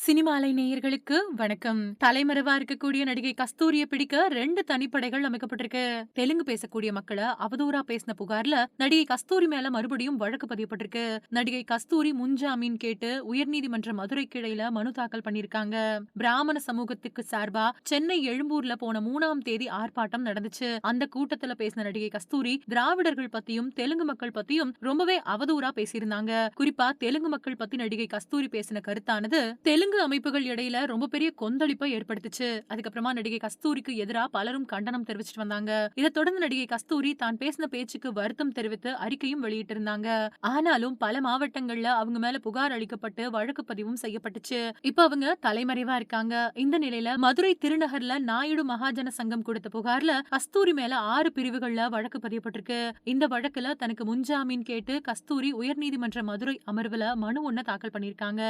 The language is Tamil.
சினிமாலை நேயர்களுக்கு வணக்கம். தலைமறைவா இருக்கக்கூடிய நடிகை கஸ்தூரிய பிடிக்க 2 தனிப்படைகள் அமைக்கப்பட்டிருக்கு. தெலுங்கு பேசக்கூடிய மக்கள அவதூறா பேசின புகார்ல நடிகை கஸ்தூரி மேல மறுபடியும் வழக்கு பதியப்பட்டிருக்கு. நடிகை கஸ்தூரி முன்ஜாமீன் கேட்டு உயர்நீதிமன்ற மதுரை கிளையில மனு தாக்கல் பண்ணிருக்காங்க. பிராமண சமூகத்துக்கு சார்பா சென்னை எழும்பூர்ல போன 3ஆம் தேதி ஆர்ப்பாட்டம் நடந்துச்சு. அந்த கூட்டத்துல பேசின நடிகை கஸ்தூரி திராவிடர்கள் பத்தியும் தெலுங்கு மக்கள் பத்தியும் ரொம்பவே அவதூறா பேசியிருந்தாங்க. குறிப்பா தெலுங்கு மக்கள் பத்தி நடிகை கஸ்தூரி பேசின கருத்தானது தெலுங்கு அமைப்புகள் இடையில ரொம்ப பெரிய கொந்தளிப்பை ஏற்படுத்துச்சு. அதுக்கப்புறமா நடிகை கஸ்தூரிக்கு எதிரா பலரும் கண்டனம் தெரிவிச்சிட்டு வந்தாங்க. இதைத் தொடர்ந்து நடிகை கஸ்தூரி தான் பேசின பேச்சுக்கு வருத்தம் தெரிவித்து அறிக்கையும் வெளியிட்டிருந்தாங்க. ஆனாலும் பல மாவட்டங்கள்ல அவங்க மேல புகார் அளிக்கப்பட்டு வழக்கு பதிவும் செய்யப்பட்டுச்சு. இப்ப அவங்க தலைமறைவா இருக்காங்க. இந்த நிலையில மதுரை திருநகர்ல நாயுடு மகாஜன சங்கம் கொடுத்த புகார்ல கஸ்தூரி மேல 6 பிரிவுகள்ல வழக்கு பதியப்பட்டிருக்கு. இந்த வழக்குல தனக்கு முன்ஜாமீன் கேட்டு கஸ்தூரி உயர்நீதிமன்ற மதுரை அமர்வுல மனு ஒண்ண தாக்கல் பண்ணிருக்காங்க.